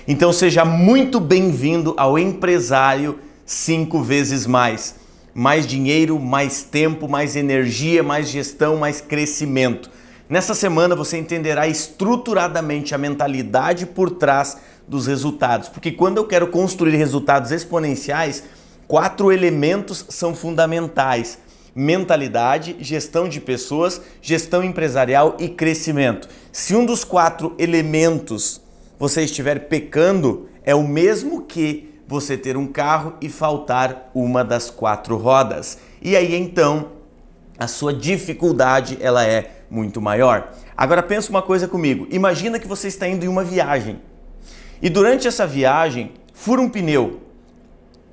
Então seja muito bem-vindo ao Empresário 5 vezes mais. Mais dinheiro, mais tempo, mais energia, mais gestão, mais crescimento. Nessa semana você entenderá estruturadamente a mentalidade por trás dos resultados. Porque quando eu quero construir resultados exponenciais, 4 elementos são fundamentais: mentalidade, gestão de pessoas, gestão empresarial e crescimento. Se um dos 4 elementos você estiver pecando, é o mesmo que você ter um carro e faltar uma das 4 rodas. E aí então a sua dificuldade ela é muito maior. Agora pensa uma coisa comigo. Imagina que você está indo em uma viagem e durante essa viagem fura um pneu.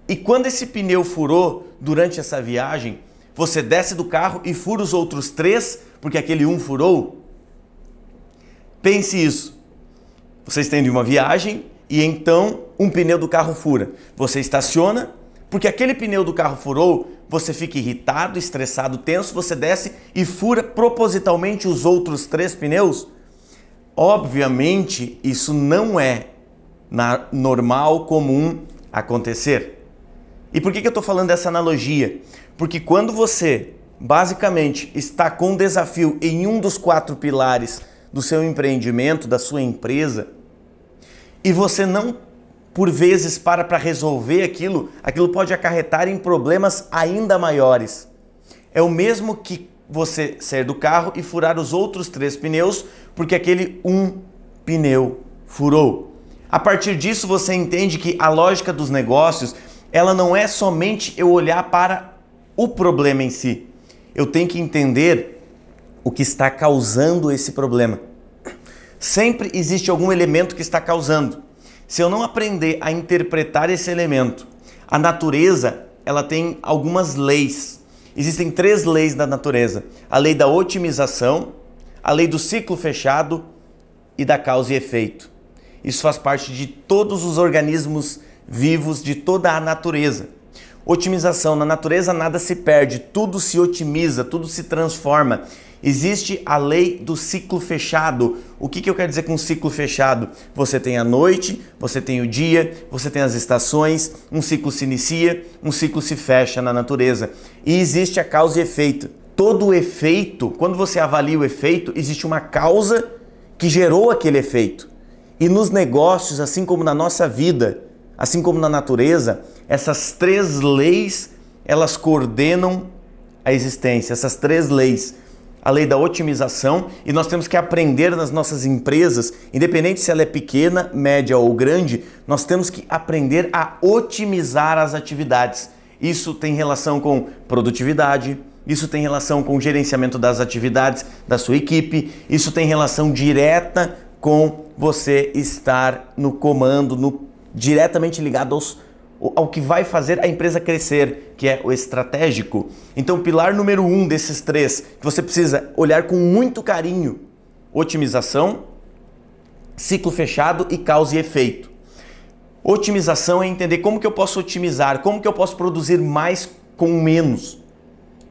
E quando esse pneu furou durante essa viagem, você desce do carro e fura os outros 3 porque aquele um furou? Pense isso. Você está indo em uma viagem e então um pneu do carro fura. Você estaciona, porque aquele pneu do carro furou, você fica irritado, estressado, tenso, você desce e fura propositalmente os outros 3 pneus? Obviamente, isso não é normal, comum acontecer. E por que eu estou falando dessa analogia? Porque quando você, basicamente, está com um desafio em um dos 4 pilares do seu empreendimento, da sua empresa, e você não, por vezes, para resolver aquilo pode acarretar em problemas ainda maiores. É o mesmo que você sair do carro e furar os outros 3 pneus, porque aquele um pneu furou. A partir disso, você entende que a lógica dos negócios, ela não é somente eu olhar para o problema em si. Eu tenho que entender o que está causando esse problema. Sempre existe algum elemento que está causando. Se eu não aprender a interpretar esse elemento, a natureza, ela tem algumas leis. Existem 3 leis da natureza: a lei da otimização, a lei do ciclo fechado e da causa e efeito. Isso faz parte de todos os organismos vivos, de toda a natureza. Otimização: na natureza nada se perde, tudo se otimiza, tudo se transforma. Existe a lei do ciclo fechado. O que eu quero dizer com ciclo fechado? Você tem a noite, você tem o dia, você tem as estações, um ciclo se inicia, um ciclo se fecha na natureza. E existe a causa e efeito. Todo o efeito, quando você avalia o efeito, existe uma causa que gerou aquele efeito. E nos negócios, assim como na nossa vida, assim como na natureza, essas 3 leis, elas coordenam a existência, essas 3 leis. A lei da otimização, e nós temos que aprender nas nossas empresas, independente se ela é pequena, média ou grande, nós temos que aprender a otimizar as atividades. Isso tem relação com produtividade, isso tem relação com o gerenciamento das atividades da sua equipe, isso tem relação direta com você estar no comando, diretamente ligado ao que vai fazer a empresa crescer, que é o estratégico. Então, pilar número 1 desses 3, que você precisa olhar com muito carinho: otimização, ciclo fechado e causa e efeito. Otimização é entender como que eu posso otimizar, como que eu posso produzir mais com menos.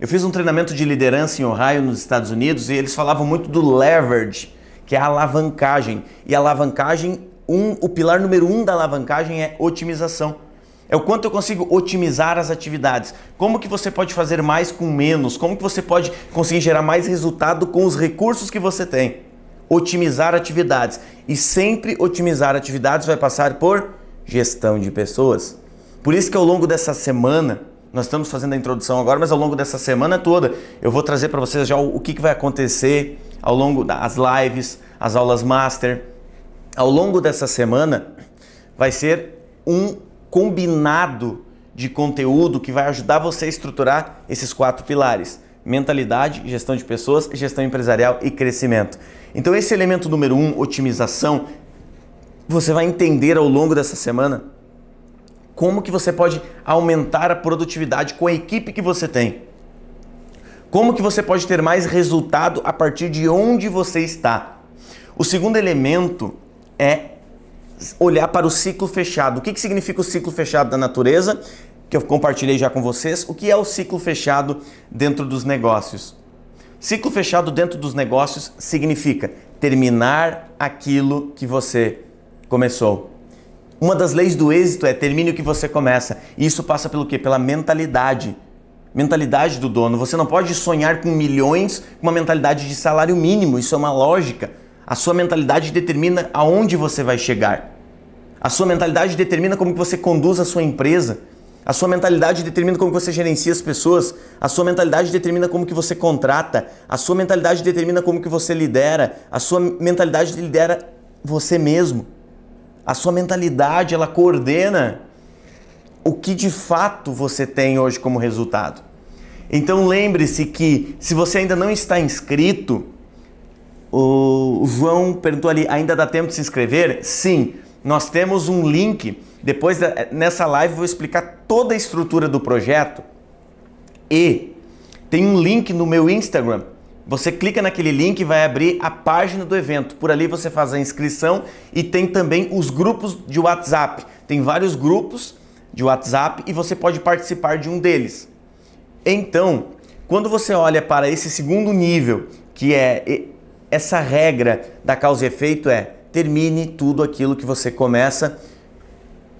Eu fiz um treinamento de liderança em Ohio, nos Estados Unidos, e eles falavam muito do leverage, que é a alavancagem. E a alavancagem, o pilar número 1 da alavancagem é otimização. É o quanto eu consigo otimizar as atividades. Como que você pode fazer mais com menos? Como que você pode conseguir gerar mais resultado com os recursos que você tem? Otimizar atividades. E sempre otimizar atividades vai passar por gestão de pessoas. Por isso que ao longo dessa semana, nós estamos fazendo a introdução agora, mas ao longo dessa semana toda, eu vou trazer para vocês já o que vai acontecer ao longo das lives, as aulas master. Ao longo dessa semana, vai ser um combinado de conteúdo que vai ajudar você a estruturar esses 4 pilares: mentalidade, gestão de pessoas, gestão empresarial e crescimento. Então esse elemento número 1, otimização, você vai entender ao longo dessa semana como que você pode aumentar a produtividade com a equipe que você tem. Como que você pode ter mais resultado a partir de onde você está. O segundo elemento é olhar para o ciclo fechado. O que significa o ciclo fechado da natureza? Que eu compartilhei já com vocês. O que é o ciclo fechado dentro dos negócios? Ciclo fechado dentro dos negócios significa terminar aquilo que você começou. Uma das leis do êxito é termine o que você começa. E isso passa pelo quê? Pela mentalidade. Mentalidade do dono. Você não pode sonhar com milhões com uma mentalidade de salário mínimo. Isso é uma lógica. A sua mentalidade determina aonde você vai chegar. A sua mentalidade determina como que você conduz a sua empresa. A sua mentalidade determina como que você gerencia as pessoas. A sua mentalidade determina como que você contrata. A sua mentalidade determina como que você lidera. A sua mentalidade lidera você mesmo. A sua mentalidade, ela coordena o que de fato você tem hoje como resultado. Então lembre-se que se você ainda não está inscrito, o João perguntou ali, ainda dá tempo de se inscrever? Sim, nós temos um link. Depois, nessa live, eu vou explicar toda a estrutura do projeto. E tem um link no meu Instagram. Você clica naquele link e vai abrir a página do evento. Por ali você faz a inscrição e tem também os grupos de WhatsApp. Tem vários grupos de WhatsApp e você pode participar de um deles. Então, quando você olha para esse segundo nível, que é essa regra da causa e efeito, termine tudo aquilo que você começa.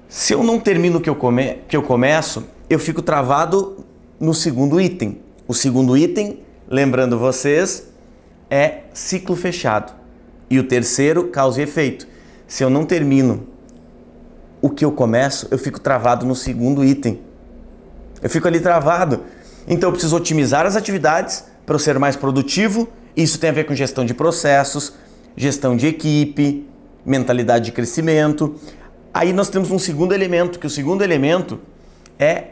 Se eu não termino o que eu começo, eu fico travado no segundo item. O segundo item, lembrando vocês, é ciclo fechado. E o terceiro, causa e efeito. Se eu não termino o que eu começo, eu fico travado no segundo item. Eu fico ali travado. Então eu preciso otimizar as atividades para eu ser mais produtivo. Isso tem a ver com gestão de processos, gestão de equipe, mentalidade de crescimento. Aí nós temos um segundo elemento, que o segundo elemento é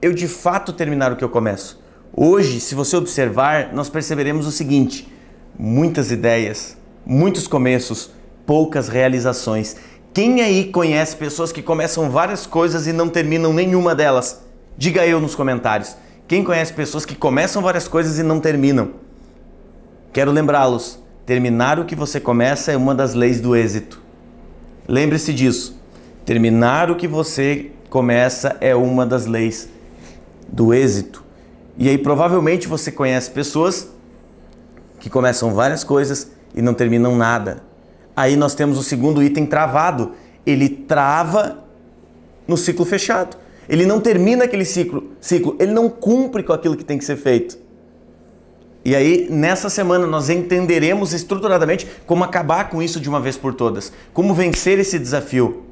eu de fato terminar o que eu começo. Hoje, se você observar, nós perceberemos o seguinte: muitas ideias, muitos começos, poucas realizações. Quem aí conhece pessoas que começam várias coisas e não terminam nenhuma delas? Diga eu nos comentários. Quem conhece pessoas que começam várias coisas e não terminam? Quero lembrá-los, terminar o que você começa é uma das leis do êxito. Lembre-se disso. Terminar o que você começa é uma das leis do êxito. E aí provavelmente você conhece pessoas que começam várias coisas e não terminam nada. Aí nós temos o segundo item travado. Ele trava no ciclo fechado. Ele não termina aquele ciclo, ele não cumpre com aquilo que tem que ser feito. E aí, nessa semana, nós entenderemos estruturadamente como acabar com isso de uma vez por todas. Como vencer esse desafio.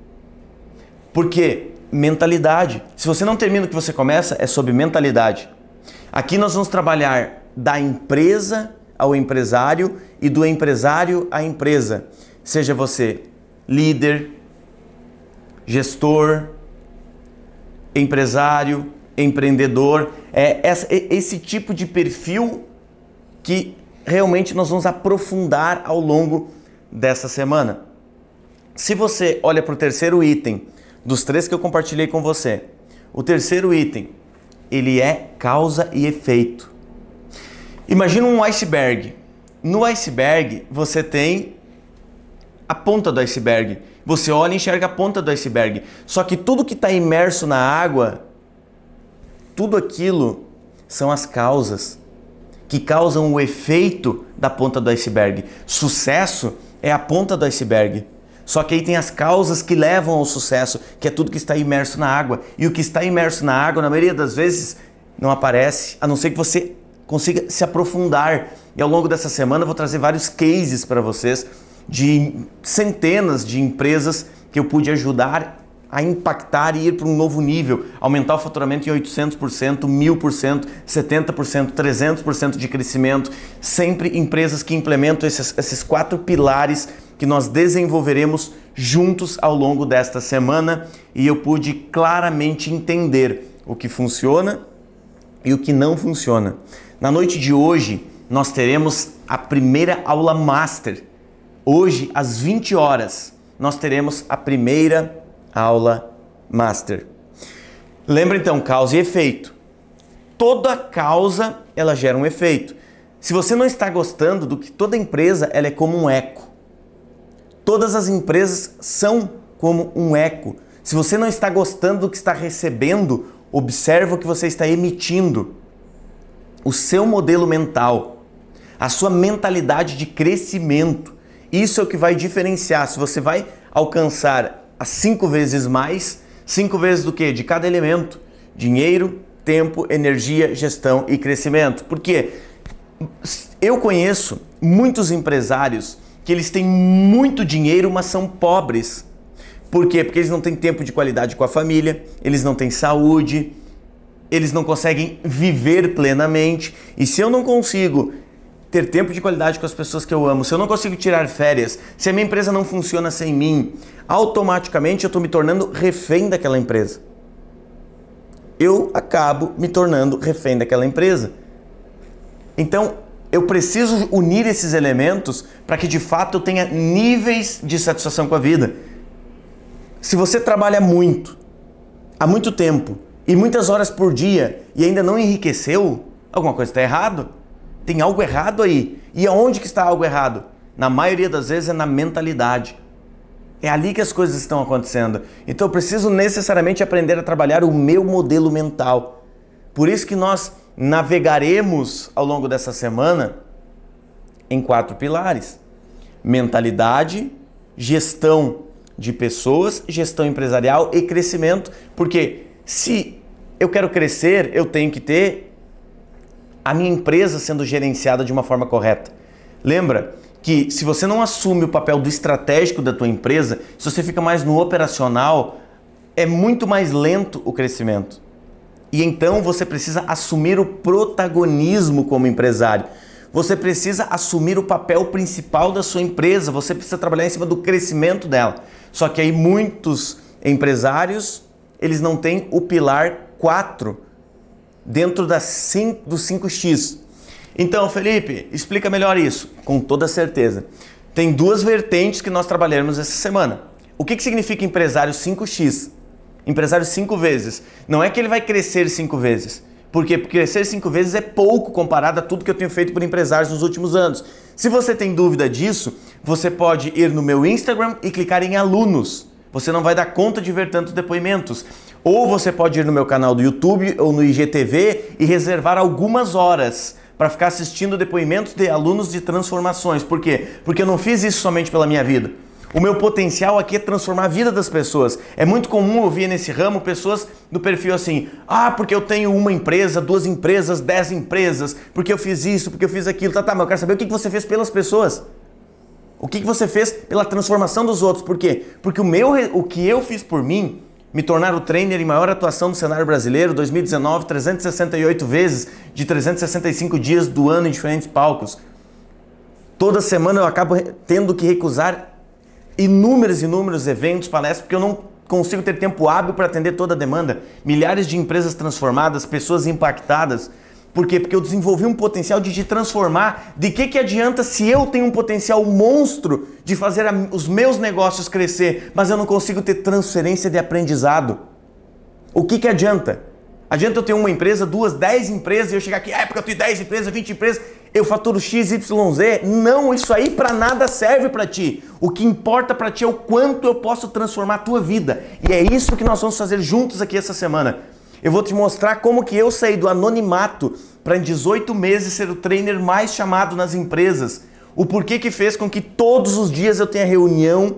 Porque mentalidade. Se você não termina o que você começa, é sobre mentalidade. Aqui nós vamos trabalhar da empresa ao empresário e do empresário à empresa. Seja você líder, gestor, empresário, empreendedor. É esse tipo de perfil que realmente nós vamos aprofundar ao longo dessa semana. Se você olha para o terceiro item dos 3 que eu compartilhei com você, o terceiro item, ele é causa e efeito. Imagina um iceberg. No iceberg, você tem a ponta do iceberg. Você olha e enxerga a ponta do iceberg. Só que tudo que está imerso na água, tudo aquilo são as causas que causam o efeito da ponta do iceberg. Sucesso é a ponta do iceberg. Só que aí tem as causas que levam ao sucesso, que é tudo que está imerso na água. E o que está imerso na água, na maioria das vezes, não aparece, a não ser que você consiga se aprofundar. E ao longo dessa semana eu vou trazer vários cases para vocês de centenas de empresas que eu pude ajudar a impactar e ir para um novo nível, aumentar o faturamento em 800%, 1000%, 70%, 300% de crescimento. Sempre empresas que implementam esses 4 pilares que nós desenvolveremos juntos ao longo desta semana, e eu pude claramente entender o que funciona e o que não funciona. Na noite de hoje, nós teremos a primeira aula master. Hoje, às 20 horas, nós teremos a primeira aula master. Lembra então, causa e efeito. Toda causa, ela gera um efeito. Se você não está gostando do que toda empresa, ela é como um eco. Todas as empresas são como um eco. Se você não está gostando do que está recebendo, observa o que você está emitindo. O seu modelo mental, a sua mentalidade de crescimento. Isso é o que vai diferenciar se você vai alcançar a 5 vezes mais, 5 vezes do quê? De cada elemento: dinheiro, tempo, energia, gestão e crescimento. Por quê? Eu conheço muitos empresários que eles têm muito dinheiro, mas são pobres. Por quê? Porque eles não têm tempo de qualidade com a família, eles não têm saúde, eles não conseguem viver plenamente. E se eu não consigo ter tempo de qualidade com as pessoas que eu amo, se eu não consigo tirar férias, se a minha empresa não funciona sem mim, automaticamente eu estou me tornando refém daquela empresa. Eu acabo me tornando refém daquela empresa. Então, eu preciso unir esses elementos para que de fato eu tenha níveis de satisfação com a vida. Se você trabalha muito, há muito tempo, e muitas horas por dia, e ainda não enriqueceu, alguma coisa está errado. Tem algo errado aí. E aonde que está algo errado? Na maioria das vezes é na mentalidade. É ali que as coisas estão acontecendo. Então eu preciso necessariamente aprender a trabalhar o meu modelo mental. Por isso que nós navegaremos ao longo dessa semana em 4 pilares: mentalidade, gestão de pessoas, gestão empresarial e crescimento. Porque se eu quero crescer, eu tenho que ter a minha empresa sendo gerenciada de uma forma correta. Lembra que se você não assume o papel do estratégico da tua empresa, se você fica mais no operacional, é muito mais lento o crescimento. E então você precisa assumir o protagonismo como empresário. Você precisa assumir o papel principal da sua empresa. Você precisa trabalhar em cima do crescimento dela. Só que aí muitos empresários, eles não têm o pilar 4 dentro dos 5X. Então, Felipe, explica melhor isso. Com toda certeza. Tem 2 vertentes que nós trabalhamos essa semana. O que significa empresário 5X? Empresário 5 vezes. Não é que ele vai crescer 5 vezes. Por quê? Porque crescer 5 vezes é pouco comparado a tudo que eu tenho feito por empresários nos últimos anos. Se você tem dúvida disso, você pode ir no meu Instagram e clicar em alunos. Você não vai dar conta de ver tantos depoimentos. Ou você pode ir no meu canal do YouTube ou no IGTV e reservar algumas horas para ficar assistindo depoimentos de alunos de transformações. Por quê? Porque eu não fiz isso somente pela minha vida. O meu potencial aqui é transformar a vida das pessoas. É muito comum ouvir nesse ramo pessoas do perfil assim: ah, porque eu tenho 1 empresa, 2 empresas, 10 empresas, porque eu fiz isso, porque eu fiz aquilo. Tá, mas eu quero saber o que você fez pelas pessoas. O que você fez pela transformação dos outros. Por quê? Porque o que eu fiz por mim, me tornar o trainer em maior atuação no cenário brasileiro, 2019, 368 vezes, de 365 dias do ano em diferentes palcos. Toda semana eu acabo tendo que recusar inúmeros eventos, palestras, porque eu não consigo ter tempo hábil para atender toda a demanda. Milhares de empresas transformadas, pessoas impactadas. Por quê? Porque eu desenvolvi um potencial de te transformar. De que adianta se eu tenho um potencial monstro de fazer os meus negócios crescer, mas eu não consigo ter transferência de aprendizado? O que adianta? Adianta eu ter 1 empresa, 2, 10 empresas e eu chegar aqui, porque eu tenho 10 empresas, 20 empresas, eu faturo X, Y, Z? Não, isso aí para nada serve para ti. O que importa para ti é o quanto eu posso transformar a tua vida. E é isso que nós vamos fazer juntos aqui essa semana. Eu vou te mostrar como que eu saí do anonimato para em 18 meses ser o trainer mais chamado nas empresas. O porquê que fez com que todos os dias eu tenha reunião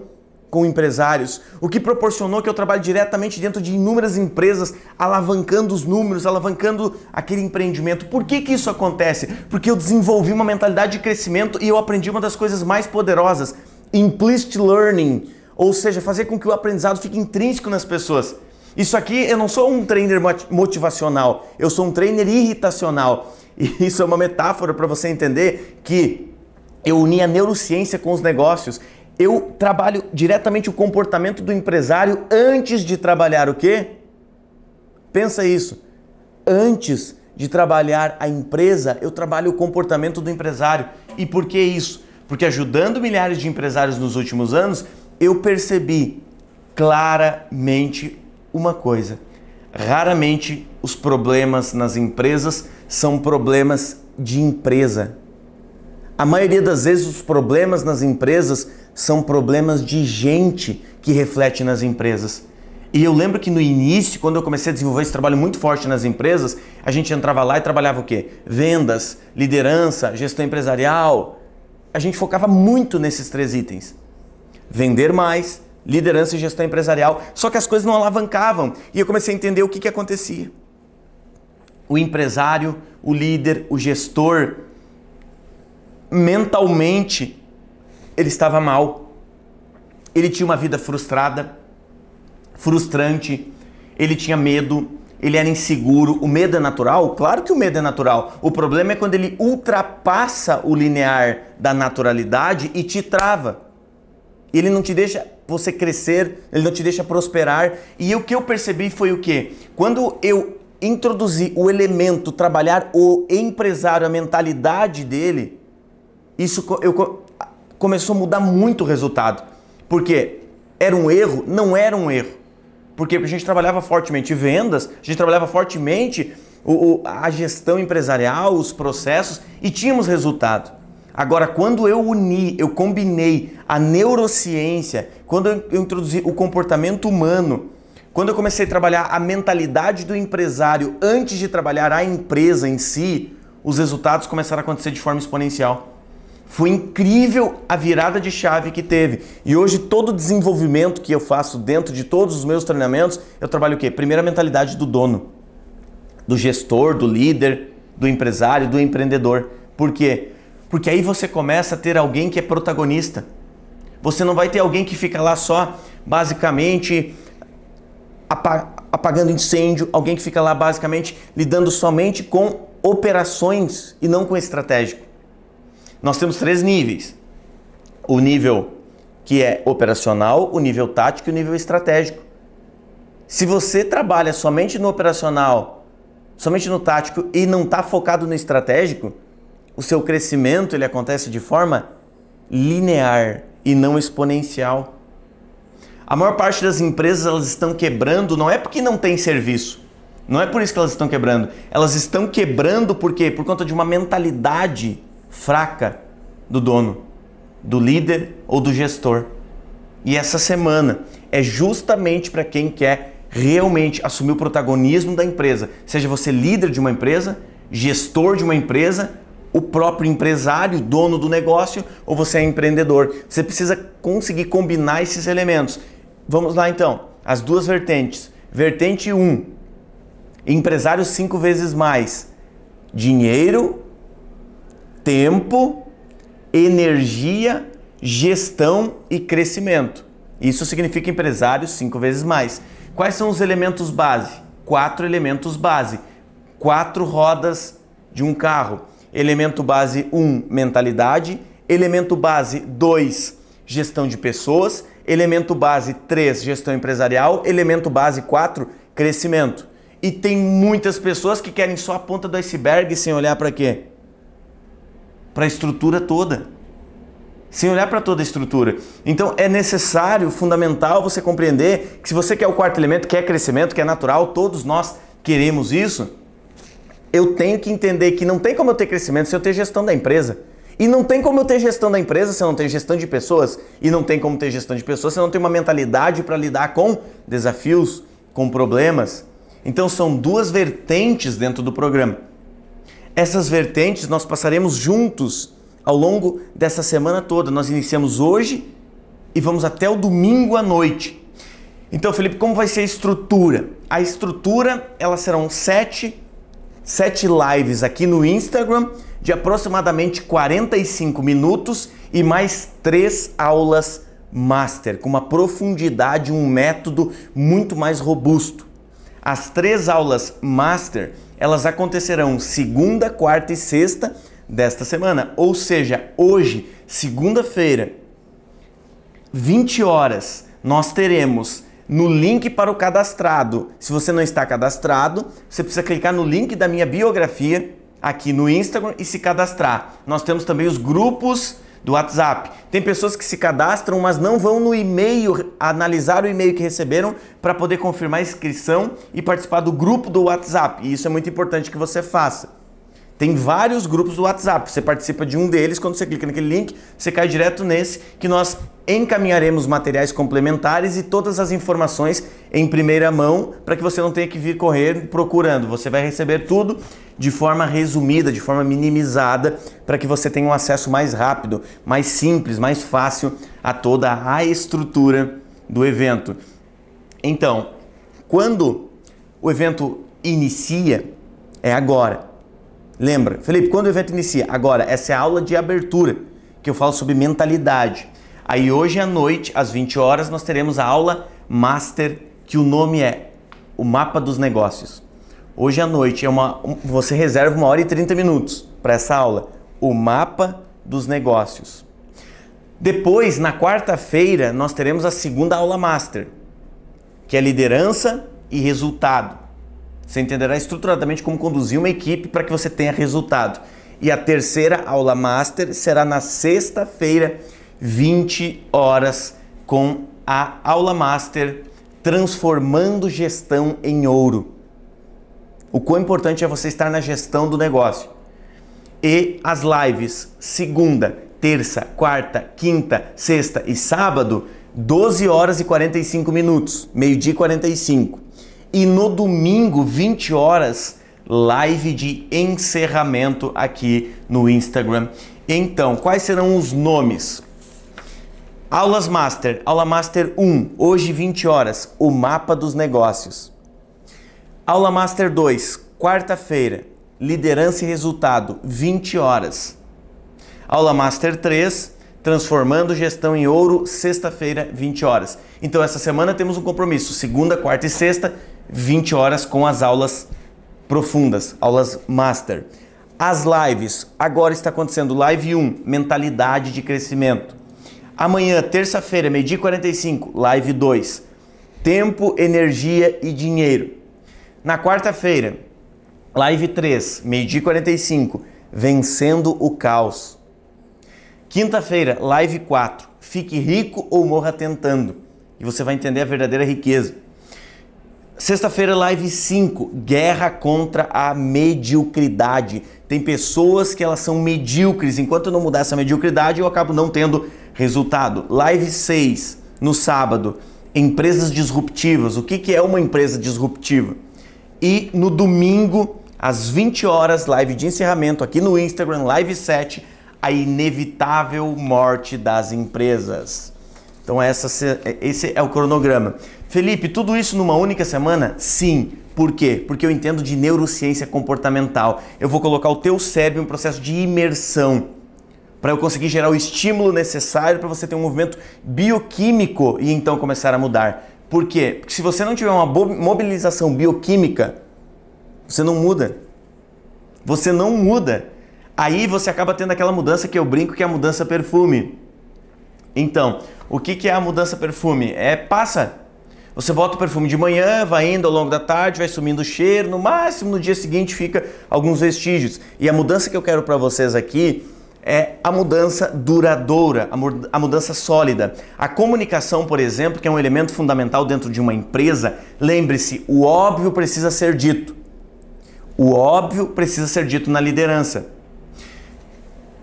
com empresários. O que proporcionou que eu trabalhe diretamente dentro de inúmeras empresas, alavancando os números, alavancando aquele empreendimento. Por que isso acontece? Porque eu desenvolvi uma mentalidade de crescimento e eu aprendi uma das coisas mais poderosas, implicit learning, ou seja, fazer com que o aprendizado fique intrínseco nas pessoas. Isso aqui, eu não sou um trainer motivacional, eu sou um trainer irritacional. E isso é uma metáfora para você entender que eu uni a neurociência com os negócios. Eu trabalho diretamente o comportamento do empresário antes de trabalhar o quê? Pensa isso. Antes de trabalhar a empresa, eu trabalho o comportamento do empresário. E por que isso? Porque ajudando milhares de empresários nos últimos anos, eu percebi claramente uma coisa: raramente os problemas nas empresas são problemas de empresa. A maioria das vezes os problemas nas empresas são problemas de gente que reflete nas empresas. E eu lembro que no início, quando eu comecei a desenvolver esse trabalho muito forte nas empresas, a gente entrava lá e trabalhava o quê? Vendas, liderança, gestão empresarial. A gente focava muito nesses 3 itens. Vender mais, liderança e gestão empresarial. Só que as coisas não alavancavam. E eu comecei a entender o que acontecia. O empresário, o líder, o gestor, mentalmente, ele estava mal. Ele tinha uma vida frustrada, frustrante, ele tinha medo, ele era inseguro. O medo é natural? Claro que o medo é natural. O problema é quando ele ultrapassa o linear da naturalidade e te trava. Ele não te deixa você crescer, ele não te deixa prosperar. E o que eu percebi foi o quê? Quando eu introduzi o elemento, trabalhar o empresário, a mentalidade dele, isso começou a mudar muito o resultado. Porque era um erro? Não era um erro. Porque a gente trabalhava fortemente vendas, a gente trabalhava fortemente a gestão empresarial, os processos e tínhamos resultado. Agora, quando eu combinei a neurociência, quando eu introduzi o comportamento humano, quando eu comecei a trabalhar a mentalidade do empresário antes de trabalhar a empresa em si, os resultados começaram a acontecer de forma exponencial. Foi incrível a virada de chave que teve. E hoje todo o desenvolvimento que eu faço dentro de todos os meus treinamentos, eu trabalho o quê? Primeiro a mentalidade do dono, do gestor, do líder, do empresário, do empreendedor. Por quê? Porque aí você começa a ter alguém que é protagonista. Você não vai ter alguém que fica lá só, basicamente, apagando incêndio, alguém que fica lá, basicamente, lidando somente com operações e não com estratégico. Nós temos 3 níveis. O nível que é operacional, o nível tático e o nível estratégico. Se você trabalha somente no operacional, somente no tático e não está focado no estratégico, o seu crescimento ele acontece de forma linear e não exponencial. A maior parte das empresas elas estão quebrando não é porque não tem serviço. Não é por isso que elas estão quebrando. Elas estão quebrando por quê? Por conta de uma mentalidade fraca do dono, do líder ou do gestor. E essa semana é justamente para quem quer realmente assumir o protagonismo da empresa. Seja você líder de uma empresa, gestor de uma empresa, o próprio empresário, dono do negócio, ou você é empreendedor. Você precisa conseguir combinar esses elementos. Vamos lá então, as 2 vertentes. Vertente 1, empresário 5 vezes mais. Dinheiro, tempo, energia, gestão e crescimento. Isso significa empresário 5 vezes mais. Quais são os elementos base? 4 elementos base. 4 rodas de um carro. Elemento base 1, mentalidade. Elemento base 2, gestão de pessoas. Elemento base 3, gestão empresarial. Elemento base 4, crescimento. E tem muitas pessoas que querem só a ponta do iceberg sem olhar para quê? Para a estrutura toda, sem olhar para toda a estrutura. Então é necessário, fundamental você compreender que se você quer o 4º elemento, quer crescimento, que é natural, todos nós queremos isso, eu tenho que entender que não tem como eu ter crescimento se eu ter gestão da empresa. E não tem como eu ter gestão da empresa se eu não ter gestão de pessoas. E não tem como ter gestão de pessoas se eu não ter uma mentalidade para lidar com desafios, com problemas. Então são 2 vertentes dentro do programa. Essas vertentes nós passaremos juntos ao longo dessa semana toda. Nós iniciamos hoje e vamos até o domingo à noite. Então, Felipe, como vai ser a estrutura? A estrutura, elas serão 7 lives aqui no Instagram de aproximadamente 45 minutos e mais 3 aulas master, com uma profundidade, um método muito mais robusto. As 3 aulas master, elas acontecerão segunda, quarta e sexta desta semana. Ou seja, hoje, segunda-feira, 20 horas, nós teremos no link para o cadastrado. Se você não está cadastrado, você precisa clicar no link da minha biografia aqui no Instagram e se cadastrar. Nós temos também os grupos do WhatsApp. Tem pessoas que se cadastram, mas não vão no e-mail, analisar o e-mail que receberam para poder confirmar a inscrição e participar do grupo do WhatsApp. E isso é muito importante que você faça. Tem vários grupos do WhatsApp. Você participa de um deles, quando você clica naquele link, você cai direto nesse, que nós encaminharemos materiais complementares e todas as informações em primeira mão, para que você não tenha que vir correr procurando. Você vai receber tudo de forma resumida, de forma minimizada, para que você tenha um acesso mais rápido, mais simples, mais fácil a toda a estrutura do evento. Então, quando o evento inicia, é agora. Lembra? Felipe, quando o evento inicia? Agora, essa é a aula de abertura, que eu falo sobre mentalidade. Aí hoje à noite, às 20 horas, nós teremos a aula Master, que o nome é o Mapa dos Negócios. Hoje à noite, você reserva 1 hora e 30 minutos para essa aula, o Mapa dos Negócios. Depois, na quarta-feira, nós teremos a segunda aula Master, que é liderança e resultado. Você entenderá estruturadamente como conduzir uma equipe para que você tenha resultado. E a terceira aula Master será na sexta-feira, 20 horas, com a aula Master Transformando Gestão em Ouro. O quão importante é você estar na gestão do negócio. E as lives segunda, terça, quarta, quinta, sexta e sábado, 12 horas e 45 minutos, meio-dia e 45. E no domingo, 20 horas, live de encerramento aqui no Instagram. Então, quais serão os nomes? Aulas Master, aula Master 1, hoje 20 horas, o Mapa dos Negócios. Aula Master 2, quarta-feira, liderança e resultado, 20 horas. Aula Master 3, transformando gestão em ouro, sexta-feira, 20 horas. Então, essa semana temos um compromisso, segunda, quarta e sexta, 20 horas com as aulas profundas, aulas Master. As lives, agora está acontecendo live 1, mentalidade de crescimento. Amanhã, terça-feira, meio-dia e 45, live 2, tempo, energia e dinheiro. Na quarta-feira, live 3, meio-dia e 45, vencendo o caos. Quinta-feira, live 4, fique rico ou morra tentando. E você vai entender a verdadeira riqueza. Sexta-feira, live 5, guerra contra a mediocridade. Tem pessoas que elas são medíocres. Enquanto eu não mudar essa mediocridade, eu acabo não tendo resultado. Live 6, no sábado, empresas disruptivas. O que é uma empresa disruptiva? E no domingo, às 20 horas, live de encerramento aqui no Instagram, live 7, a inevitável morte das empresas. Então esse é o cronograma. Felipe, tudo isso numa única semana? Sim. Por quê? Porque eu entendo de neurociência comportamental. Eu vou colocar o teu cérebro em um processo de imersão para eu conseguir gerar o estímulo necessário para você ter um movimento bioquímico e então começar a mudar. Por quê? Porque se você não tiver uma mobilização bioquímica, você não muda. Você não muda. Aí você acaba tendo aquela mudança que eu brinco que é a mudança perfume. Então, o que é a mudança perfume? Passa. Você bota o perfume de manhã, vai indo ao longo da tarde, vai sumindo o cheiro, no máximo no dia seguinte fica alguns vestígios. E a mudança que eu quero para vocês aqui é a mudança duradoura, a mudança sólida. A comunicação, por exemplo, que é um elemento fundamental dentro de uma empresa, lembre-se, o óbvio precisa ser dito. O óbvio precisa ser dito na liderança.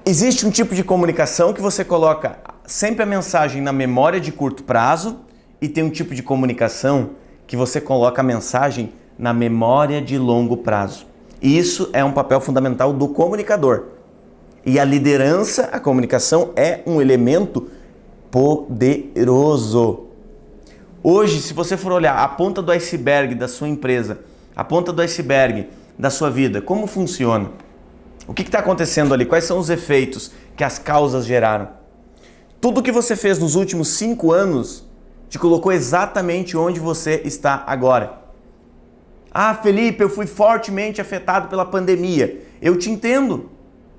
Existe um tipo de comunicação que você coloca sempre a mensagem na memória de curto prazo e tem um tipo de comunicação que você coloca a mensagem na memória de longo prazo. E isso é um papel fundamental do comunicador. E a liderança, a comunicação é um elemento poderoso. Hoje, se você for olhar a ponta do iceberg da sua empresa, a ponta do iceberg da sua vida, como funciona? O que está acontecendo ali? Quais são os efeitos que as causas geraram? Tudo que você fez nos últimos 5 anos te colocou exatamente onde você está agora. Ah, Felipe, eu fui fortemente afetado pela pandemia. Eu te entendo.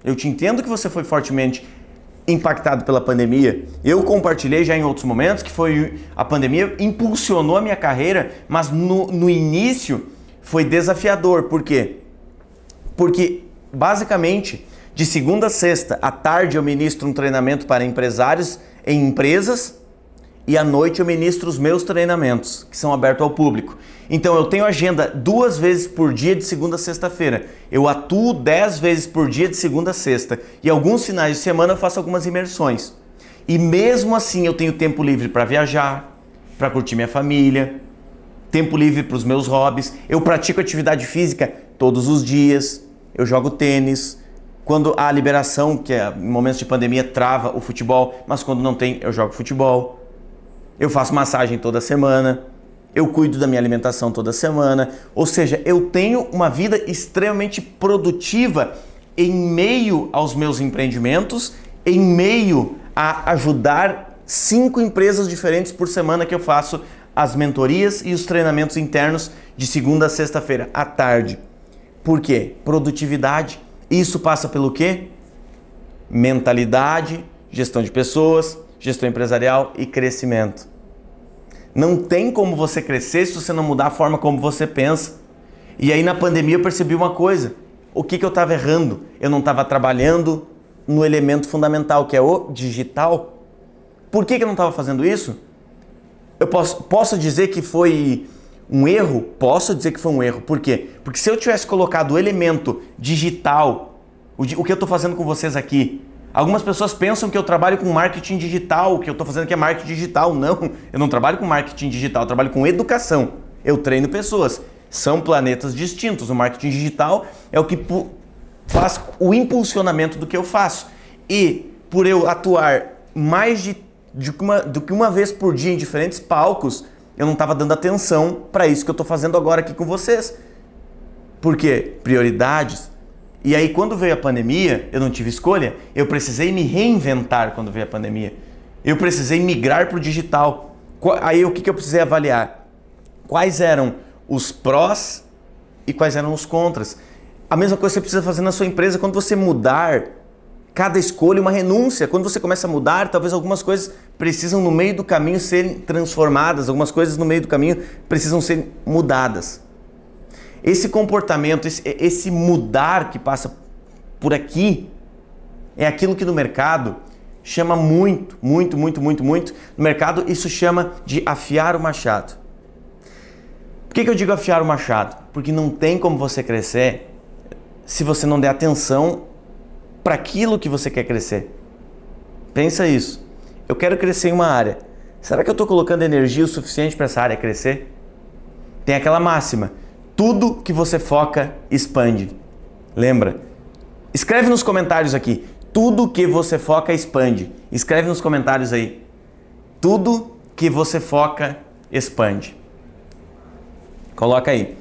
Eu te entendo que você foi fortemente impactado pela pandemia. Eu compartilhei já em outros momentos que a pandemia impulsionou a minha carreira, mas no início foi desafiador. Por quê? Porque, basicamente, de segunda a sexta, à tarde eu ministro um treinamento para empresários em empresas e à noite eu ministro os meus treinamentos, que são abertos ao público. Então eu tenho agenda 2 vezes por dia de segunda a sexta-feira. Eu atuo 10 vezes por dia de segunda a sexta. E alguns finais de semana eu faço algumas imersões. E mesmo assim eu tenho tempo livre para viajar, para curtir minha família, tempo livre para os meus hobbies. Eu pratico atividade física todos os dias. Eu jogo tênis. Quando há liberação, que em momentos de pandemia trava o futebol, mas quando não tem, eu jogo futebol. Eu faço massagem toda semana, eu cuido da minha alimentação toda semana, ou seja, eu tenho uma vida extremamente produtiva em meio aos meus empreendimentos, em meio a ajudar 5 empresas diferentes por semana que eu faço as mentorias e os treinamentos internos de segunda a sexta-feira à tarde. Por quê? Produtividade. Isso passa pelo quê? Mentalidade, gestão de pessoas, gestão empresarial e crescimento. Não tem como você crescer se você não mudar a forma como você pensa. E aí na pandemia eu percebi uma coisa. O que eu estava errando? Eu não estava trabalhando no elemento fundamental, que é o digital. Por que eu não estava fazendo isso? Eu posso dizer que foi um erro? Posso dizer que foi um erro. Por quê? Porque se eu tivesse colocado o elemento digital, o que eu estou fazendo com vocês aqui, algumas pessoas pensam que eu trabalho com marketing digital, o que eu estou fazendo aqui é marketing digital. Não, eu não trabalho com marketing digital, eu trabalho com educação. Eu treino pessoas. São planetas distintos. O marketing digital é o que faz o impulsionamento do que eu faço. E por eu atuar mais do que uma vez por dia em diferentes palcos, eu não estava dando atenção para isso que eu estou fazendo agora aqui com vocês. Por quê? Prioridades. E aí quando veio a pandemia, eu não tive escolha, eu precisei me reinventar quando veio a pandemia. Eu precisei migrar para o digital. Aí o que eu precisei avaliar? Quais eram os prós e quais eram os contras? A mesma coisa você precisa fazer na sua empresa. Quando você mudar, cada escolha é uma renúncia. Quando você começa a mudar, talvez algumas coisas precisam no meio do caminho serem transformadas, algumas coisas no meio do caminho precisam ser mudadas. Esse comportamento, esse mudar que passa por aqui, é aquilo que no mercado chama muito. No mercado isso chama de afiar o machado. Por que eu digo afiar o machado? Porque não tem como você crescer se você não der atenção para aquilo que você quer crescer. Pensa isso. Eu quero crescer em uma área. Será que eu estou colocando energia o suficiente para essa área crescer? Tem aquela máxima. Tudo que você foca, expande. Lembra? Escreve nos comentários aqui. Tudo que você foca, expande. Escreve nos comentários aí. Tudo que você foca, expande. Coloca aí.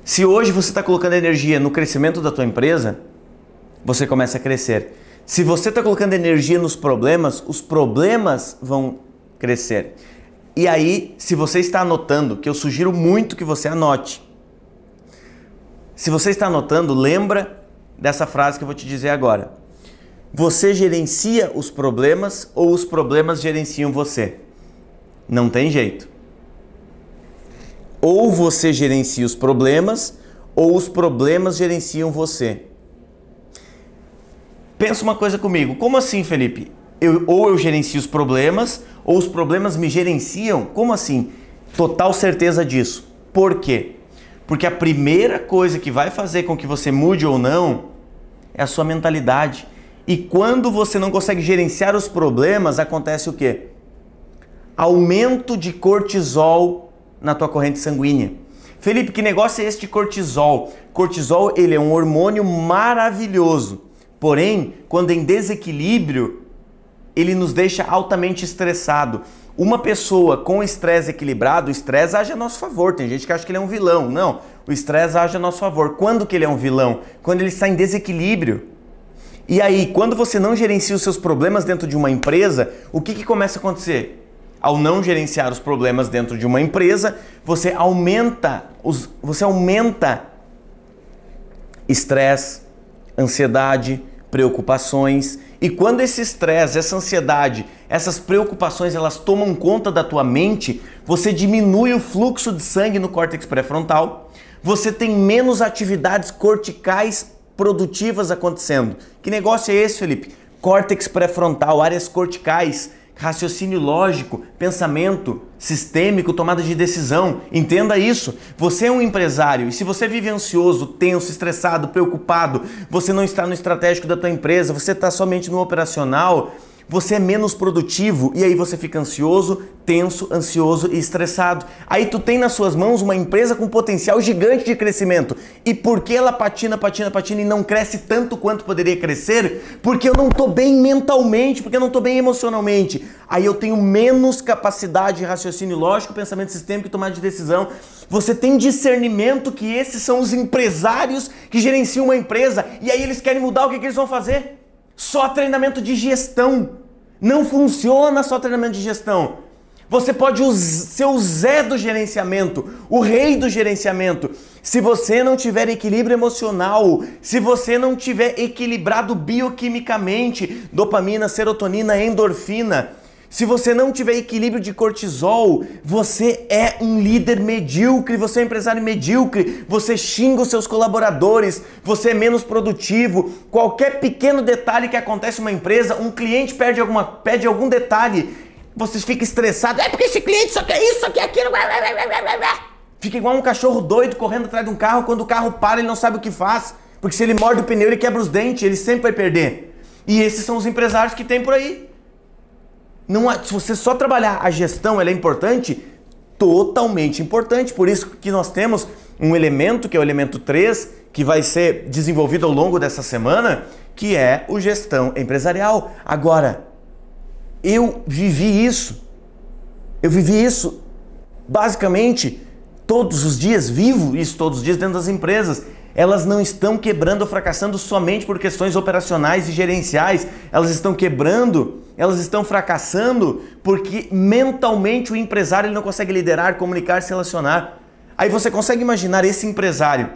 Se hoje você está colocando energia no crescimento da tua empresa, você começa a crescer. Se você está colocando energia nos problemas, os problemas vão crescer. E aí, se você está anotando, que eu sugiro muito que você anote. Se você está anotando, lembra dessa frase que eu vou te dizer agora. Você gerencia os problemas ou os problemas gerenciam você? Não tem jeito. Ou você gerencia os problemas ou os problemas gerenciam você. Pensa uma coisa comigo. Como assim, Felipe? Ou eu gerencio os problemas ou os problemas me gerenciam? Como assim? Total certeza disso. Por quê? Porque a primeira coisa que vai fazer com que você mude ou não é a sua mentalidade. E quando você não consegue gerenciar os problemas, acontece o quê? Aumento de cortisol na tua corrente sanguínea. Felipe, que negócio é esse de cortisol? Cortisol, ele é um hormônio maravilhoso. Porém, quando em desequilíbrio, ele nos deixa altamente estressado. Uma pessoa com estresse equilibrado, o estresse age a nosso favor. Tem gente que acha que ele é um vilão. Não, o estresse age a nosso favor. Quando que ele é um vilão? Quando ele está em desequilíbrio. E aí, quando você não gerencia os seus problemas dentro de uma empresa, o que começa a acontecer? Ao não gerenciar os problemas dentro de uma empresa, você aumenta estresse, ansiedade, preocupações. E quando esse estresse, essa ansiedade, essas preocupações, elas tomam conta da tua mente, você diminui o fluxo de sangue no córtex pré-frontal, você tem menos atividades corticais produtivas acontecendo. Que negócio é esse, Felipe? Córtex pré-frontal, áreas corticais, raciocínio lógico, pensamento sistêmico, tomada de decisão. Entenda isso. Você é um empresário e se você vive ansioso, tenso, estressado, preocupado, você não está no estratégico da tua empresa, você está somente no operacional, você é menos produtivo e aí você fica ansioso, tenso, ansioso e estressado. Aí tu tem nas suas mãos uma empresa com potencial gigante de crescimento. E por que ela patina e não cresce tanto quanto poderia crescer? Porque eu não tô bem mentalmente, porque eu não tô bem emocionalmente. Aí eu tenho menos capacidade de raciocínio lógico, pensamento sistêmico e tomada de decisão. Você tem discernimento que esses são os empresários que gerenciam uma empresa e aí eles querem mudar, o que eles vão fazer? Só treinamento de gestão. Não funciona só treinamento de gestão. Você pode ser o Zé do gerenciamento, o rei do gerenciamento. Se você não tiver equilíbrio emocional, se você não tiver equilibrado bioquimicamente, dopamina, serotonina, endorfina, se você não tiver equilíbrio de cortisol, você é um líder medíocre, você é um empresário medíocre, você xinga os seus colaboradores, você é menos produtivo. Qualquer pequeno detalhe que acontece numa empresa, um cliente pede algum detalhe, você fica estressado. É porque esse cliente só quer isso, só quer aquilo. Fica igual um cachorro doido correndo atrás de um carro, quando o carro para ele não sabe o que faz, porque se ele morde o pneu ele quebra os dentes, ele sempre vai perder. E esses são os empresários que tem por aí. Se você só trabalhar a gestão, ela é importante, totalmente importante. Por isso que nós temos um elemento, que é o elemento 3, que vai ser desenvolvido ao longo dessa semana, que é o gestão empresarial. Agora, eu vivi isso basicamente todos os dias, vivo isso todos os dias dentro das empresas. Elas não estão quebrando ou fracassando somente por questões operacionais e gerenciais, elas estão quebrando, elas estão fracassando porque mentalmente o empresário ele não consegue liderar, comunicar, se relacionar. Aí você consegue imaginar esse empresário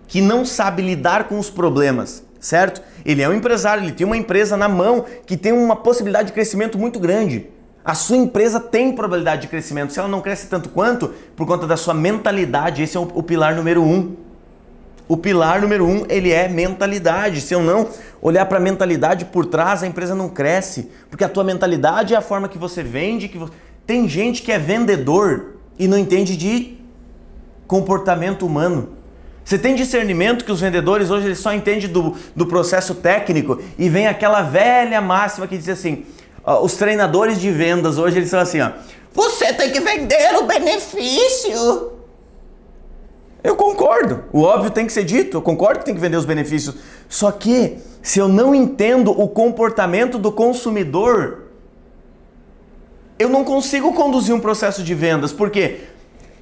que não sabe lidar com os problemas, certo? Ele é um empresário, ele tem uma empresa na mão que tem uma possibilidade de crescimento muito grande. A sua empresa tem probabilidade de crescimento, se ela não cresce tanto quanto, por conta da sua mentalidade. Esse é o pilar número 1. O pilar número 1, ele é mentalidade. Se eu não olhar para a mentalidade por trás, a empresa não cresce. Porque a tua mentalidade é a forma que você vende. Tem gente que é vendedor e não entende de comportamento humano. Você tem discernimento que os vendedores hoje eles só entendem do processo técnico e vem aquela velha máxima que diz assim, os treinadores de vendas hoje eles são assim, ó, você tem que vender o benefício. Eu concordo, o óbvio tem que ser dito, eu concordo que tem que vender os benefícios. Só que, se eu não entendo o comportamento do consumidor, eu não consigo conduzir um processo de vendas. Por quê?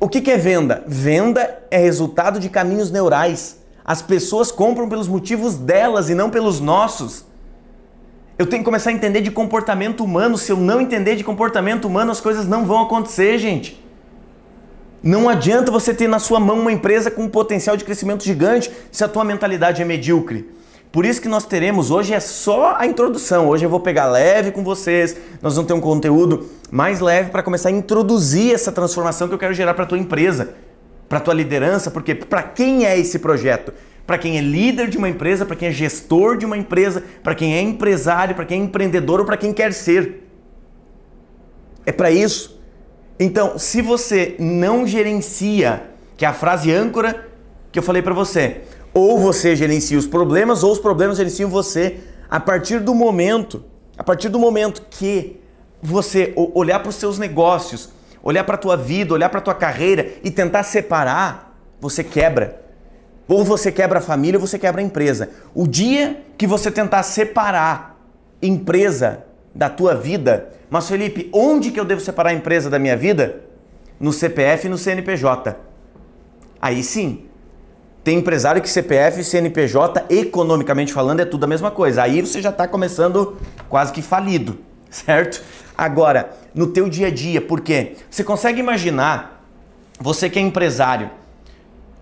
O que é venda? Venda é resultado de caminhos neurais. As pessoas compram pelos motivos delas e não pelos nossos. Eu tenho que começar a entender de comportamento humano. Se eu não entender de comportamento humano, as coisas não vão acontecer, gente. Não adianta você ter na sua mão uma empresa com um potencial de crescimento gigante se a tua mentalidade é medíocre. Por isso que nós teremos, hoje é só a introdução, hoje eu vou pegar leve com vocês, nós vamos ter um conteúdo mais leve para começar a introduzir essa transformação que eu quero gerar para a tua empresa, para a tua liderança, porque para quem é esse projeto? Para quem é líder de uma empresa, para quem é gestor de uma empresa, para quem é empresário, para quem é empreendedor ou para quem quer ser. É para isso. Então, se você não gerencia, que é a frase âncora que eu falei para você, ou você gerencia os problemas, ou os problemas gerenciam você. A partir do momento que você olhar para os seus negócios, olhar para a tua vida, olhar para a tua carreira e tentar separar, você quebra. Ou você quebra a família ou você quebra a empresa. O dia que você tentar separar empresa da tua vida, mas Felipe, onde que eu devo separar a empresa da minha vida? No CPF e no CNPJ. Aí sim. Tem empresário que CPF e CNPJ, economicamente falando, é tudo a mesma coisa. Aí você já está começando quase que falido, certo? Agora, no teu dia a dia, por quê? Você consegue imaginar, você que é empresário,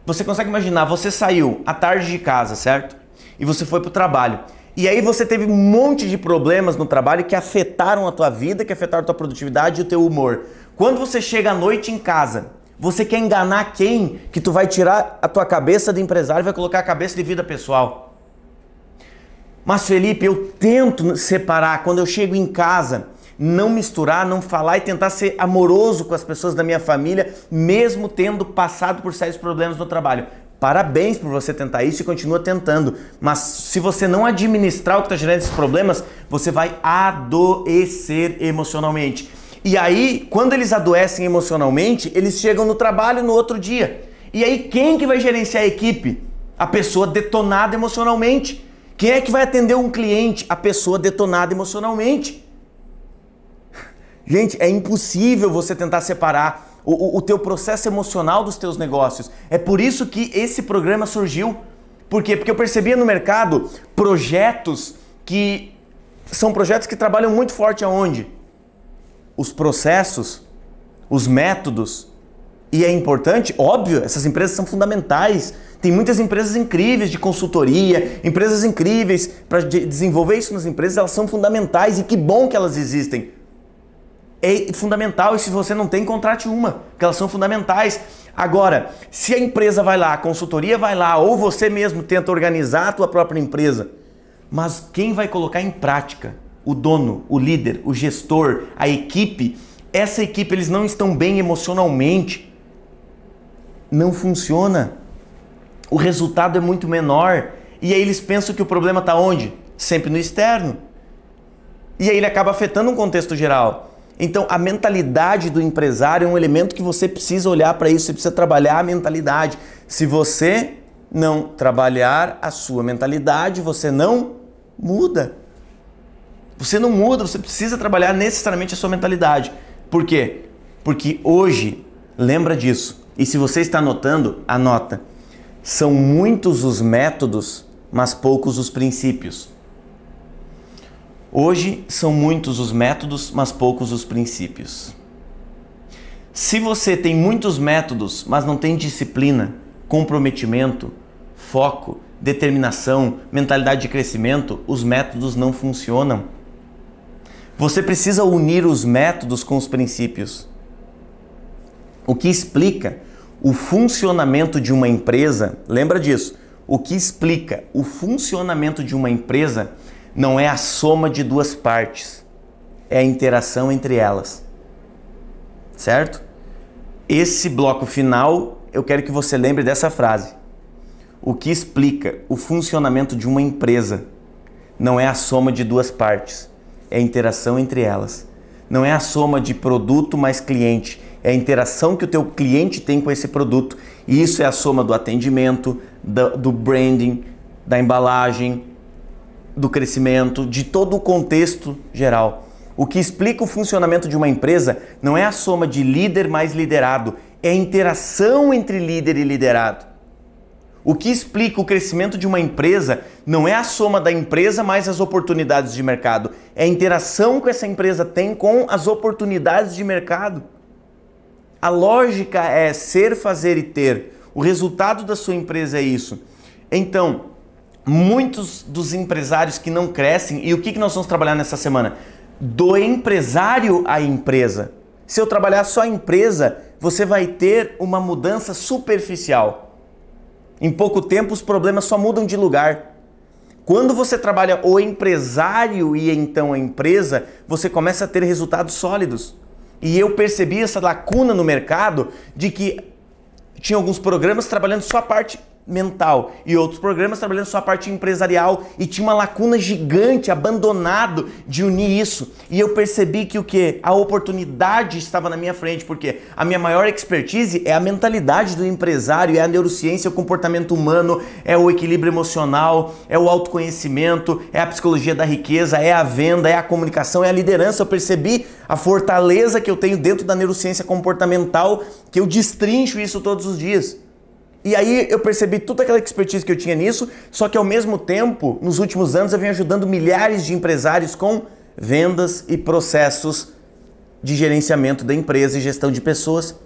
você consegue imaginar, você saiu à tarde de casa, certo? E você foi para o trabalho. E aí você teve um monte de problemas no trabalho que afetaram a tua vida, que afetaram a tua produtividade e o teu humor. Quando você chega à noite em casa, você quer enganar quem? Que tu vai tirar a tua cabeça de empresário e vai colocar a cabeça de vida pessoal. Mas Felipe, eu tento separar quando eu chego em casa, não misturar, não falar e tentar ser amoroso com as pessoas da minha família, mesmo tendo passado por sérios problemas no trabalho. parabéns por você tentar isso e continua tentando. Mas se você não administrar o que está gerando esses problemas, você vai adoecer emocionalmente. E aí, quando eles adoecem emocionalmente, eles chegam no trabalho no outro dia. E aí, quem que vai gerenciar a equipe? A pessoa detonada emocionalmente. Quem é que vai atender um cliente? A pessoa detonada emocionalmente. Gente, é impossível você tentar separar o teu processo emocional dos teus negócios. É por isso que esse programa surgiu. Por quê? Porque eu percebia no mercado projetos que são projetos que trabalham muito forte aonde? Os processos, os métodos. E é importante, óbvio, essas empresas são fundamentais. Tem muitas empresas incríveis de consultoria, empresas incríveis para desenvolver isso nas empresas, elas são fundamentais e que bom que elas existem. É fundamental e se você não tem, contrate uma, porque elas são fundamentais. Agora, se a empresa vai lá, a consultoria vai lá, ou você mesmo tenta organizar a tua própria empresa, mas quem vai colocar em prática? O dono, o líder, o gestor, a equipe, essa equipe eles não estão bem emocionalmente, não funciona. O resultado é muito menor e aí eles pensam que o problema está onde? Sempre no externo. E aí ele acaba afetando um contexto geral. Então a mentalidade do empresário é um elemento que você precisa olhar para isso, você precisa trabalhar a mentalidade. Se você não trabalhar a sua mentalidade, você não muda. Você não muda, você precisa trabalhar necessariamente a sua mentalidade. Por quê? Porque hoje, lembra disso, e se você está anotando, anota. São muitos os métodos, mas poucos os princípios. Hoje são muitos os métodos, mas poucos os princípios. Se você tem muitos métodos, mas não tem disciplina, comprometimento, foco, determinação, mentalidade de crescimento, os métodos não funcionam. Você precisa unir os métodos com os princípios. O que explica o funcionamento de uma empresa, lembra disso, o que explica o funcionamento de uma empresa não é a soma de duas partes, é a interação entre elas, certo? Esse bloco final, eu quero que você lembre dessa frase. O que explica o funcionamento de uma empresa não é a soma de duas partes, é a interação entre elas. Não é a soma de produto mais cliente, é a interação que o teu cliente tem com esse produto. E isso é a soma do atendimento, do branding, da embalagem, do crescimento, de todo o contexto geral. O que explica o funcionamento de uma empresa não é a soma de líder mais liderado, é a interação entre líder e liderado. O que explica o crescimento de uma empresa não é a soma da empresa mais as oportunidades de mercado, é a interação que essa empresa tem com as oportunidades de mercado. A lógica é ser, fazer e ter. O resultado da sua empresa é isso. Então, muitos dos empresários que não crescem, e o que nós vamos trabalhar nessa semana? Do empresário à empresa. Se eu trabalhar só a empresa, você vai ter uma mudança superficial. Em pouco tempo os problemas só mudam de lugar. Quando você trabalha o empresário e então a empresa, você começa a ter resultados sólidos. E eu percebi essa lacuna no mercado de que tinha alguns programas trabalhando só a parte mental e outros programas trabalhando só a parte empresarial e tinha uma lacuna gigante, abandonado de unir isso. E eu percebi que o quê? A oportunidade estava na minha frente, porque a minha maior expertise é a mentalidade do empresário, é a neurociência, é o comportamento humano, é o equilíbrio emocional, é o autoconhecimento, é a psicologia da riqueza, é a venda, é a comunicação, é a liderança. Eu percebi a fortaleza que eu tenho dentro da neurociência comportamental, que eu destrincho isso todos os dias. E aí eu percebi toda aquela expertise que eu tinha nisso, só que ao mesmo tempo, nos últimos anos, eu venho ajudando milhares de empresários com vendas e processos de gerenciamento da empresa e gestão de pessoas.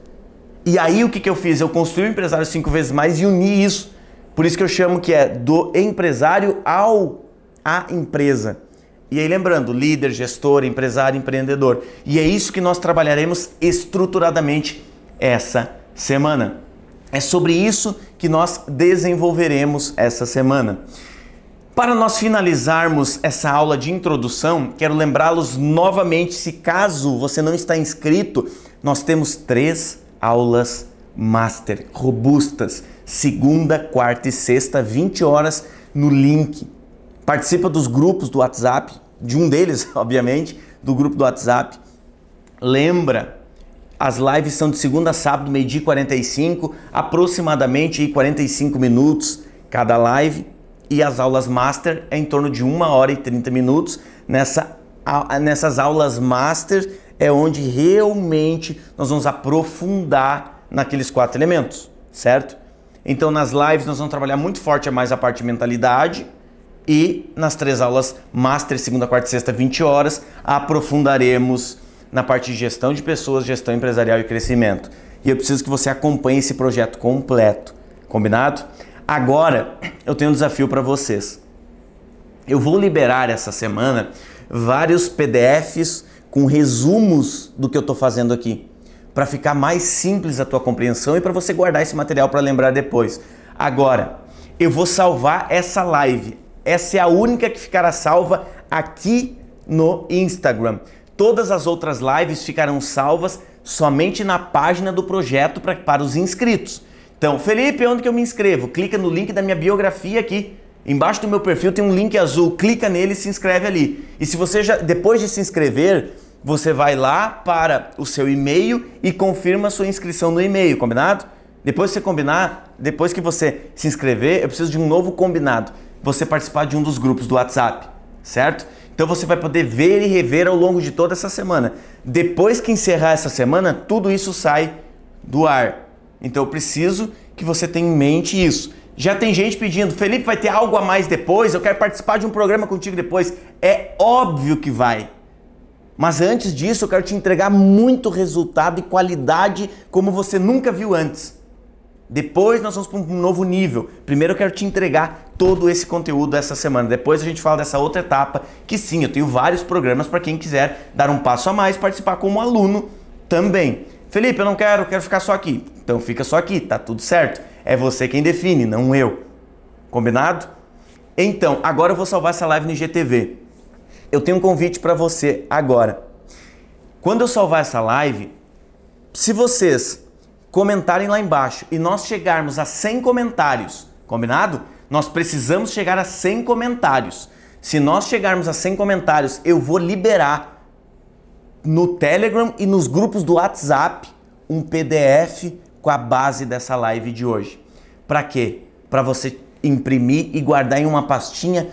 E aí o que eu fiz? Eu construí o Empresário 5 vezes mais e uni isso. Por isso que eu chamo que é do empresário à empresa. E aí lembrando, líder, gestor, empresário, empreendedor. E é isso que nós trabalharemos estruturadamente essa semana. É sobre isso que nós desenvolveremos essa semana. Para nós finalizarmos essa aula de introdução, quero lembrá-los novamente, se caso você não está inscrito, nós temos 3 aulas master robustas, segunda, quarta e sexta, 20 horas no link. Participa dos grupos do WhatsApp, de um deles, obviamente, do grupo do WhatsApp. Lembra, as lives são de segunda a sábado, meio-dia e 45, aproximadamente 45 minutos cada live. E as aulas Master é em torno de 1 hora e 30 minutos. Nessas aulas Master é onde realmente nós vamos aprofundar naqueles 4 elementos, certo? Então nas lives nós vamos trabalhar muito forte mais a parte de mentalidade e nas 3 aulas Master, segunda, quarta e sexta, 20 horas, aprofundaremos na parte de gestão de pessoas, gestão empresarial e crescimento. E eu preciso que você acompanhe esse projeto completo, combinado? Agora, eu tenho um desafio para vocês. Eu vou liberar essa semana vários PDFs com resumos do que eu estou fazendo aqui, para ficar mais simples a tua compreensão e para você guardar esse material para lembrar depois. Agora, eu vou salvar essa live. Essa é a única que ficará salva aqui no Instagram. Todas as outras lives ficarão salvas somente na página do projeto para os inscritos. Então, Felipe, onde que eu me inscrevo? Clica no link da minha biografia aqui. Embaixo do meu perfil tem um link azul. Clica nele e se inscreve ali. E se você depois de se inscrever, você vai lá para o seu e-mail e confirma a sua inscrição no e-mail, combinado? Depois que você se inscrever, eu preciso de um novo combinado. Você participar de um dos grupos do WhatsApp, certo? Então você vai poder ver e rever ao longo de toda essa semana. Depois que encerrar essa semana, tudo isso sai do ar. Então eu preciso que você tenha em mente isso. Já tem gente pedindo, Felipe, vai ter algo a mais depois? Eu quero participar de um programa contigo depois. É óbvio que vai. Mas antes disso, eu quero te entregar muito resultado e qualidade como você nunca viu antes. Depois nós vamos para um novo nível. Primeiro eu quero te entregar todo esse conteúdo essa semana. Depois a gente fala dessa outra etapa, que sim, eu tenho vários programas para quem quiser dar um passo a mais, participar como aluno também. Felipe, eu quero ficar só aqui. Então fica só aqui, tá tudo certo. É você quem define, não eu. Combinado? Então, agora eu vou salvar essa live no IGTV. Eu tenho um convite para você agora. Quando eu salvar essa live, se vocês comentarem lá embaixo e nós chegarmos a 100 comentários, combinado? Nós precisamos chegar a 100 comentários. Se nós chegarmos a 100 comentários, eu vou liberar no Telegram e nos grupos do WhatsApp um PDF com a base dessa live de hoje. Para quê? Para você imprimir e guardar em uma pastinha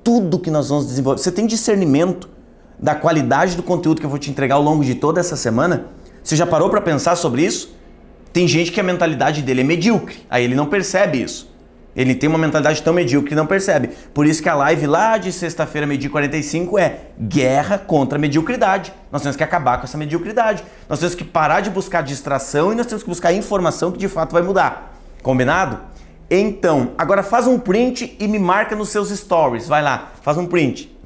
tudo que nós vamos desenvolver. Você tem discernimento da qualidade do conteúdo que eu vou te entregar ao longo de toda essa semana? Você já parou para pensar sobre isso? Tem gente que a mentalidade dele é medíocre, aí ele não percebe isso. Ele tem uma mentalidade tão medíocre que não percebe. Por isso que a live lá de sexta-feira, meio-dia e 45, é guerra contra a mediocridade. Nós temos que acabar com essa mediocridade. Nós temos que parar de buscar distração e nós temos que buscar informação que de fato vai mudar. Combinado? Então, agora faz um print e me marca nos seus stories. Vai lá, faz um print.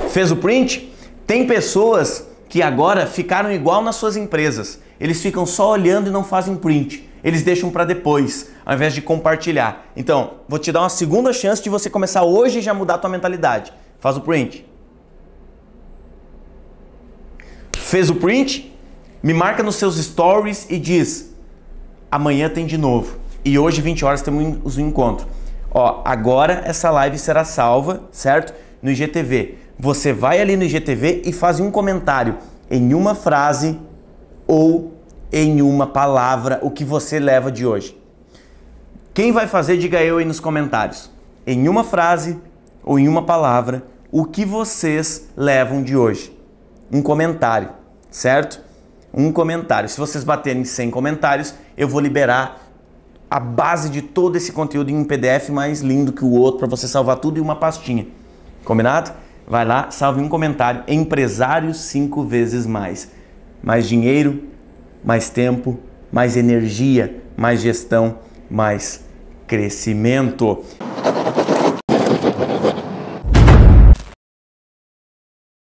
Fez o print? Tem pessoas que agora ficaram igual nas suas empresas. Eles ficam só olhando e não fazem print. Eles deixam para depois, ao invés de compartilhar. Então, vou te dar uma segunda chance de você começar hoje e já mudar a tua mentalidade. Faz o print. Fez o print? Me marca nos seus stories e diz: amanhã tem de novo. E hoje, 20 horas, temos um encontro. Ó, agora essa live será salva, certo? No IGTV. Você vai ali no IGTV e faz um comentário em uma frase ou em uma palavra o que você leva de hoje. Quem vai fazer, diga eu aí nos comentários. Em uma frase ou em uma palavra, o que vocês levam de hoje. Um comentário, certo? Um comentário. Se vocês baterem 100 comentários, eu vou liberar a base de todo esse conteúdo em um PDF mais lindo que o outro para você salvar tudo em uma pastinha. Combinado? Vai lá, salve um comentário. Empresários 5 vezes mais. Mais dinheiro, mais tempo, mais energia, mais gestão, mais crescimento.